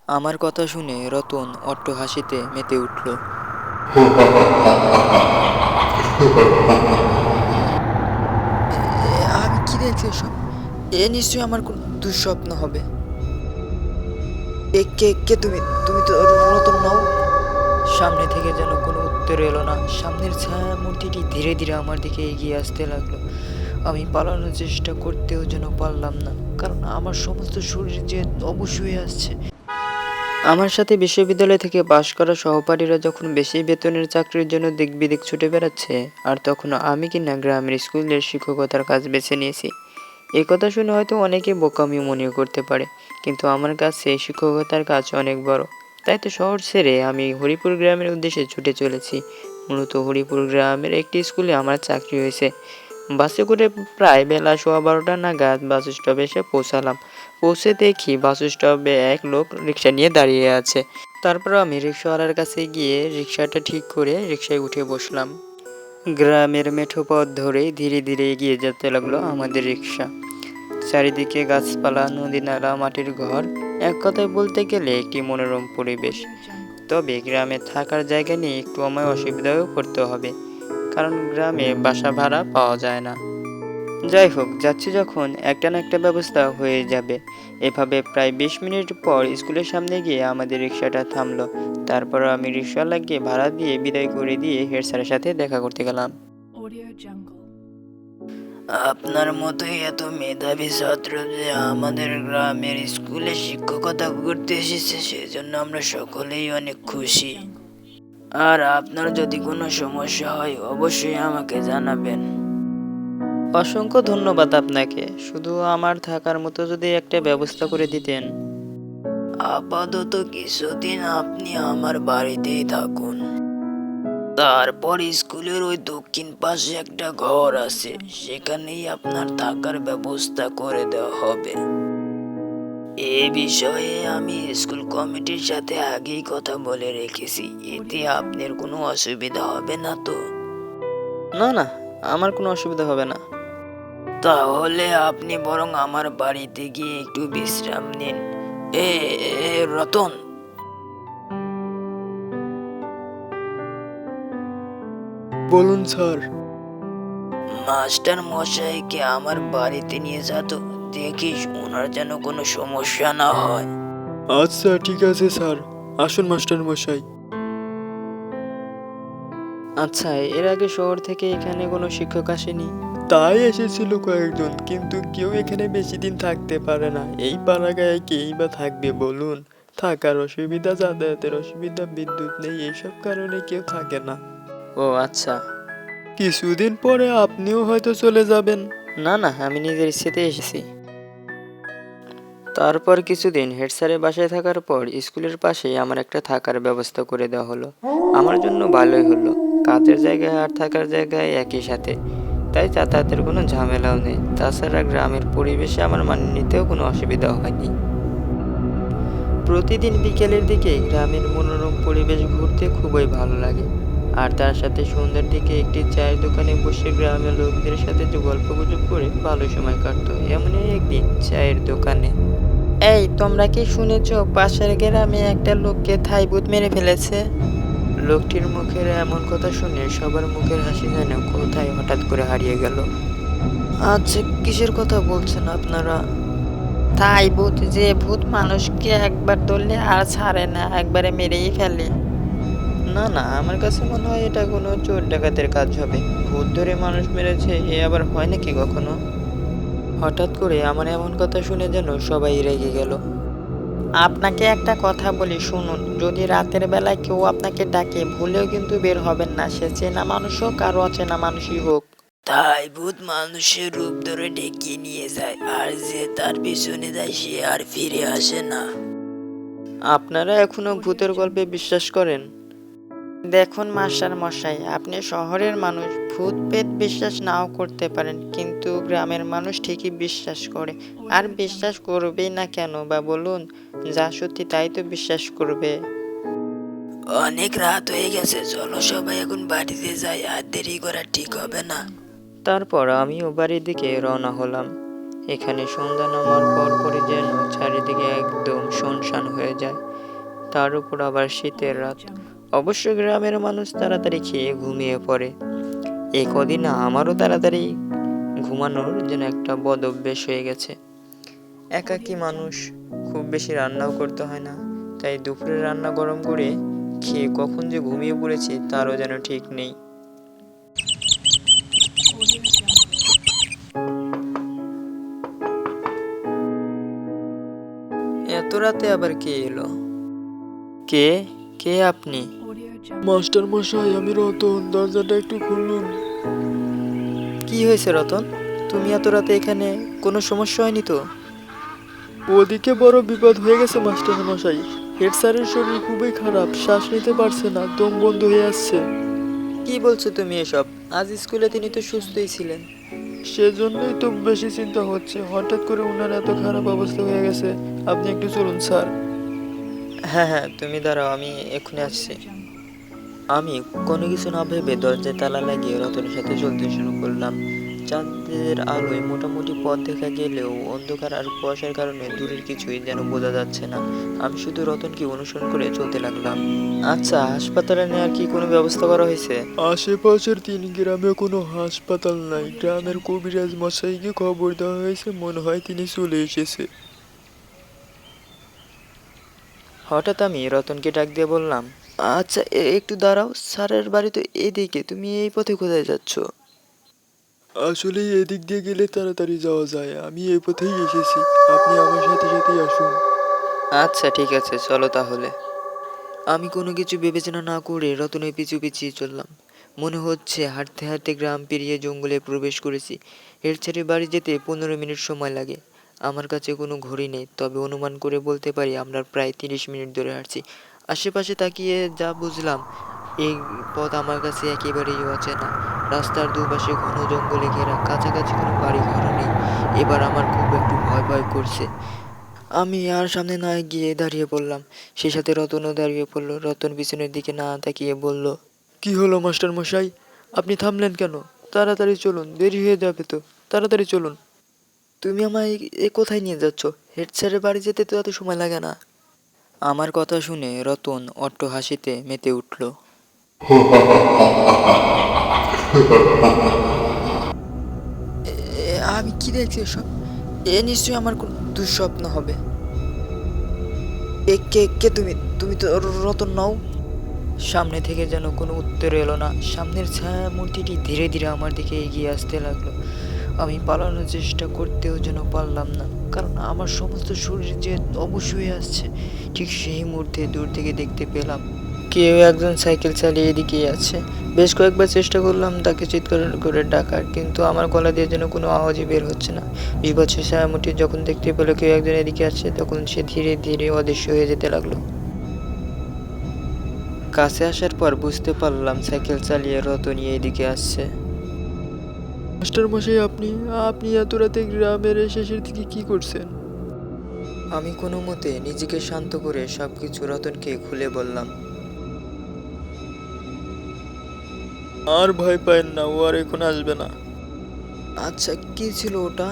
আমার কথা শুনে রতন অট্ট হাসিতে মেতে উঠল। আমি কি দেখছি এসব? এ নিশ্চয়ই আমার কোন দুঃস্বপ্ন হবে। কে কে তুমি? তুমি তো রতন নও। সামনে থেকে যেন কোনো উত্তর এলো না। সামনের ছায়া মূর্তিটি ধীরে ধীরে আমার দিকে এগিয়ে আসতে লাগলো। আমি পালানোর চেষ্টা করতেও যেন পারলাম না, কারণ আমার সমস্ত শরীর যে অবশ হয়ে আসছে। আমার সাথে বিশ্ববিদ্যালয় থেকে পাশ করা সহপাঠীরা যখন বেশি বেতনের চাকরির জন্য দিক বিদিক ছুটে বেড়াচ্ছে, আর তখন আমি কিনা গ্রামের স্কুলের শিক্ষকতার কাজ বেছে নিয়েছি। এই কথা শুনে হয়তো অনেকে বোকামি মনে করতে পারে, কিন্তু আমার কাছে শিক্ষকতার কাজ অনেক বড়। তাই তো শহর ছেড়ে আমি হরিপুর গ্রামের উদ্দেশ্যে ছুটে চলেছি। মূলত হরিপুর গ্রামের একটি স্কুলে আমার চাকরি হয়েছে। বাসে করে প্রায় বেলা 12:15 নাগাদ বাস স্টপে এসে পৌঁছালাম। পৌঁছে দেখি বাস স্টপে এক লোক রিক্সা নিয়ে দাঁড়িয়ে আছে। তারপর আমি রিক্সাওয়ালার কাছে গিয়ে রিক্সাটা ঠিক করে রিক্সায় উঠে বসলাম। গ্রামের মেঠো পথ ধরেই ধীরে ধীরে এগিয়ে যেতে লাগলো আমাদের রিক্সা। চারিদিকে গাছপালা, নদী নালা, মাটির ঘর, এক কথায় বলতে গেলে একটি মনোরম পরিবেশ। তবে গ্রামে থাকার জায়গা নিয়ে একটু আমায় অসুবিধাও পড়তে হবে, কারণ গ্রামে বাসা ভাড়া পাওয়া যায় না। যাই হোক, যাচ্ছি যখন একটা না একটা ব্যবস্থা হয়ে যাবে। এভাবে প্রায় 20 মিনিট পর স্কুলের সামনে গিয়ে আমাদের রিক্সাটা থামলো। তারপর আমি রিক্সাওয়ালাকে ভাড়া দিয়ে বিদায় করে দিয়ে হেড স্যারের সাথে দেখা করতে গেলাম। আপনার মতোই এত মেধাবী ছাত্র যে আমাদের গ্রামের স্কুলে শিক্ষকতা করতে এসেছে, সেজন্য আমরা সকলেই অনেক খুশি। আর আপনার যদি কোনো সমস্যা হয় অবশ্যই আমাকে জানাবেন। অসংখ্য ধন্যবাদ আপনাকে। শুধু আমার থাকার মতো যদি একটা ব্যবস্থা করে দিতেন। আপাতত কিছুদিন আপনি আমার বাড়িতেই থাকুন। তারপর স্কুলের ওই দক্ষিণ পাশে একটা ঘর আছে, সেখানেই আপনার থাকার ব্যবস্থা করে দেওয়া হবে। এ বিষয়ে আমি স্কুল কমিটির সাথে আগেই কথা বলে রেখেছি। এতে আপনার কোনো অসুবিধা হবে না তো? না না, আমার কোনো অসুবিধা হবে না। তাহলে আপনি বরং আমার বাড়িতে গিয়ে একটু বিশ্রাম নিন। এ রতন, বলুন স্যার। মাস্টার মশাইকে আমার বাড়িতে নিয়ে যা তো। দেখিস ওনার যেন কোনো সমস্যা না হয়। আচ্ছা ঠিক আছে স্যার, আসুন মাস্টার মশাই। আচ্ছা, এর আগে শহর থেকে এখানে কোনো শিক্ষক আসেনি? তাই এসেছিল কয়েকজন, কিন্তু কেউ এখানে বেশি দিন থাকতে পারে না। এই পাড়াগাঁয়ে কেই বা থাকবে বলুন? থাকার অসুবিধা, যাতায়াতের অসুবিধা, বিদ্যুৎ নেই, এইসব কারণে কেউ থাকে না। ও আচ্ছা। কিছুদিন পরে আপনিও হয়তো চলে যাবেন। না না, আমি নিজের ইচ্ছেতে এসেছি। তারপর কিছুদিন হেড স্যারের বাসায় থাকার পর স্কুলের পাশেই আমার একটা থাকার ব্যবস্থা করে দেওয়া হলো। আমার জন্য ভালোই হলো। কাজের জায়গায় আর থাকার জায়গায় একই সাথে, তাই যাতায়াতের কোনো ঝামেলাও নেই। তাছাড়া গ্রামের পরিবেশে আমার মানিয়ে নিতেও কোনো অসুবিধা হয়নি। প্রতিদিন বিকেলের দিকে গ্রামের মনোরম পরিবেশ ঘুরতে খুবই ভালো লাগে। আর তার সাথে সন্ধ্যার দিকে একটি চায়ের দোকানে বসে গ্রামের লোকদের সাথে যে গল্পগুজব করে ভালো সময় কাটতো। এমনই একদিন চায়ের দোকানে, এই তোমরা কি শুনেছ পাশের গ্রামে একটা লোককে থাইভূত মেরে ফেলেছে? লোকটির মুখের এমন কথা শুনে সবার মুখের হাসি যেন কোথায় হঠাৎ করে হারিয়ে গেল। আচ্ছা, কিসের কথা বলছেন আপনারা? তাই ভূত, যে ভূত মানুষকে একবার ধরলে আর ছাড়ে না, একবারে মেরেই ফেলে। না না, আমার কাছে মনে হয় এটা কোনো চোর ডাকাতের কাজ হবে। ভূত ধরে মানুষ মেরেছে, এ আবার হয় নাকি কখনো? হঠাৎ করে আমার এমন কথা শুনে যেন সবাই রেগে গেল। আপনাকে একটা কথা বলি শুনুন, যদি রাতের বেলায় কেউ আপনাকে ডাকে ভুলেও কিন্তু বের হবেন না, সে চেনা মানুষ হোক আর অচেনা মানুষই হোক। তাই ভূত মানুষের রূপ ধরে ডেকে নিয়ে যায়, আর যে তার পিছনে যায় সে আর ফিরে আসে না। আপনারা এখনো ভূতের গল্পে বিশ্বাস করেন? দেখুন মাস্টার মশাই, আপনি শহরের মানুষ, ভূত পেত বিশ্বাস নাও করতে পারেন, কিন্তু গ্রামের মানুষ ঠিকই বিশ্বাস করে। আর বিশ্বাস করবেই না কেন বা বলুন? যা সত্যি তাই তো বিশ্বাস করবে। অনেক রাত হয়ে গেছে, চলো সবাই এখন বাড়িতে যাই, আর দেরি করা ঠিক হবে না। তারপর আমিও বাড়ির দিকে রওনা হলাম। এখানে সন্ধ্যা নামার পরপরই যেন চারিদিকে একদম শুনশান হয়ে যায়। তার উপর আবার শীতের রাত। অবশ্য গ্রামের মানুষ তাড়াতাড়ি খেয়ে ঘুমিয়ে পড়ে। এই কদিন আমারও তাড়াতাড়ি ঘুমানোর যেন একটা বদ অভ্যেস হয়ে গেছে। একাকী মানুষ, খুব বেশি রান্নাও করতে হয় না, তাই দুপুরে রান্না গরম করে খেয়ে কখন যে ঘুমিয়ে পড়েছি তারও যেন ঠিক নেই। এত রাতে আবার কে এলো? কে কে আপনি? মাস্টার মশাই, আমি রতন, দরজাটা একটু খুলুন। কি হয়েছে রতন? তুমি এত রাতে এখানে? কোনো সমস্যা হয়নি তো? ওদিকে বড় বিপদ হয়ে গেছে মাস্টার মশাই। হেড স্যারের শরীর খুবই খারাপ, শ্বাস নিতে পারছে না, দম বন্ধ হয়ে আসছে। কি বলছো তুমি এসব? আজ স্কুলে তিনি তো সুস্থই ছিলেন। সেজন্যই তো বেশি চিন্তা হচ্ছে, হঠাৎ করে ওনার এত খারাপ অবস্থা হয়ে গেছে। আপনি একটু চলুন স্যার। হ্যাঁ হ্যাঁ, তুমি দাঁড়াও, আমি এক্ষুনি আসছি। আমি কোনো কিছু না ভেবে দরজায় তালা লাগিয়ে রতনের সাথে চলতে শুরু করলাম। চাঁদের আলোয় মোটামুটি পথ দেখা গেলেও অন্ধকার আর কুয়াশার কারণে দূরের কিছুই যেন বোঝা যাচ্ছে না। আমি শুধু রতনকে অনুসরণ করে চলতে লাগলাম। আচ্ছা, হাসপাতালে নেওয়ার কি কোনো ব্যবস্থা করা হয়েছে? আশেপাশের 3 গ্রামে কোনো হাসপাতাল নাই। গ্রামের কবিরাজ মশাইকে খবর দেওয়া হয়েছে, মনে হয় তিনি চলে এসেছে। হঠাৎ আমি রতনকে ডাক দিয়ে বললাম, আচ্ছা একটু দাঁড়াও, স্যারের বাড়ি তো এদিকে, তুমি এই পথে কোথায় যাচ্ছ? আসলে এদিক দিয়ে গেলে তাড়াতাড়ি যাওয়া যায়, আমি এই পথেই এসেছি। আপনি আমার সাথে সাথেই আসুন। আচ্ছা ঠিক আছে, চলো তাহলে। আমি কোনো কিছু বিবেচনা না করে রতনের পিছু পিছিয়ে চললাম। মনে হচ্ছে হাঁটতে হাঁটতে গ্রাম পেরিয়ে জঙ্গলে প্রবেশ করেছি। এর ছেড়ে বাড়ি যেতে 15 মিনিট সময় লাগে। আমার কাছে কোনো ঘড়ি নেই, তবে অনুমান করে বলতে পারি আমরা প্রায় 30 মিনিট ধরে হাঁটছি। আশেপাশে তাকিয়ে যা বুঝলাম, এই পথ আমার কাছে একেবারেই অচেনা। রাস্তার দুপাশে ঘন জঙ্গলে ঘেরা, কাছাকাছি কোনো বাড়ি ঘরও নেই। এবার আমার খুব একটু ভয় ভয় করছে। আমি আর সামনে না গিয়ে দাঁড়িয়ে পড়লাম। সেই সাথে রতনও দাঁড়িয়ে পড়ল। রতন পিছনের দিকে না তাকিয়ে বলল, কি হলো মাস্টার মশাই, আপনি থামলেন কেন? তাড়াতাড়ি চলুন, দেরি হয়ে যাবে তো। তাড়াতাড়ি চলুন। তুমি আমায় এ কোথায় নিয়ে যাচ্ছ? হেড স্যারের বাড়ি যেতে তো এত সময় লাগে না। আমার কথা শুনে রতন অট্ট হাসিতে মেতে উঠল। আমি কি দেখছি এসব? এ নিশ্চয়ই আমার কোন দুঃস্বপ্ন হবে। এ কে কে তুমি? তুমি তো রতন নও। সামনে থেকে যেন কোনো উত্তর এলো না। সামনের ছায়া মূর্তিটি ধীরে ধীরে আমার দিকে এগিয়ে আসতে লাগলো। আমি পালানোর চেষ্টা করতেও যেন পারলাম না, কারণ আমার সমস্ত শরীর যে অবশ হয়ে আসছে। ঠিক সেই মুহূর্তে দূর থেকে দেখতে পেলাম কেউ একজন সাইকেল চালিয়ে এদিকেই আছে। বেশ কয়েকবার চেষ্টা করলাম তাকে চিৎকার করে ডাকার, কিন্তু আমার গলা দিয়ে যেন কোনো আওয়াজই বের হচ্ছে না। বিভৎস ছায়ামূর্তি যখন দেখতে পেলো কেউ একজন এদিকে আসছে, তখন সে ধীরে ধীরে অদৃশ্য হয়ে যেতে লাগলো। কাছে আসার পর বুঝতে পারলাম সাইকেল চালিয়ে রতন এদিকে আসছে। মাস্টার মশাই, আপনি আপনি এত রাতে গ্রামের এই শেষের দিকে কি করছেন? আমি কোনো মতে নিজেকে শান্ত করে সবকিছু রতনকে খুলে বললাম। আর ভয় পায়েন না, ও আর এখন আসবে না। আচ্ছা, কি ছিল ওটা?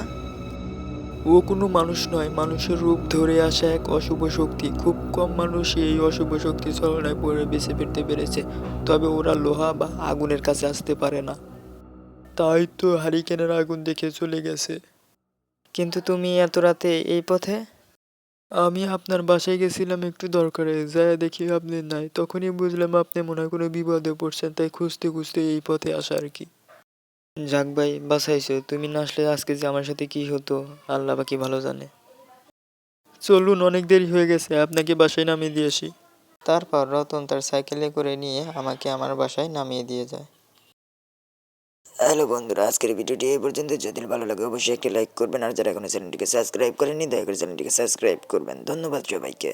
ও কোনো মানুষ নয়, মানুষের রূপ ধরে আসা এক অশুভ শক্তি। খুব কম মানুষই এই অশুভ শক্তির ছলনায় পড়ে বেঁচে ফিরতে পেরেছে, তবে ওরা লোহা বা আগুনের কাছে আসতে পারে না। তাই তো হারিকেনের আগুন দেখে চলে গেছে। কিন্তু তুমি এত রাতে এই পথে? আমি আপনার বাসায় গেছিলাম একটু দরকারে, যায় দেখি আপনি নাই। তখনই বুঝলাম আপনি মনে হয় কোনো বিপদে পড়ছেন, তাই খুঁজতে খুঁজতে এই পথে আসা আর কি। যাক ভাই, বাঁচাইছো। তুমি না আসলে আজকে যে আমার সাথে কি হতো আল্লাহ বাকি ভালো জানে। চলুন, অনেক দেরি হয়ে গেছে, আপনাকে বাসায় নামিয়ে দিয়ে আসি। তারপর রতন তার সাইকেলে করে নিয়ে আমাকে আমার বাসায় নামিয়ে দিয়ে যায়। হ্যালো বন্ধুরা, আজকের ভিডিওটি এই পর্যন্ত। যদি ভালো লাগে অবশ্যই একটি লাইক করবেন, আর যারা এখনো চ্যানেলটিকে সাবস্ক্রাইব করেননি দয়া করে চ্যানেলটিকে সাবস্ক্রাইব করবেন। ধন্যবাদ সবাইকে।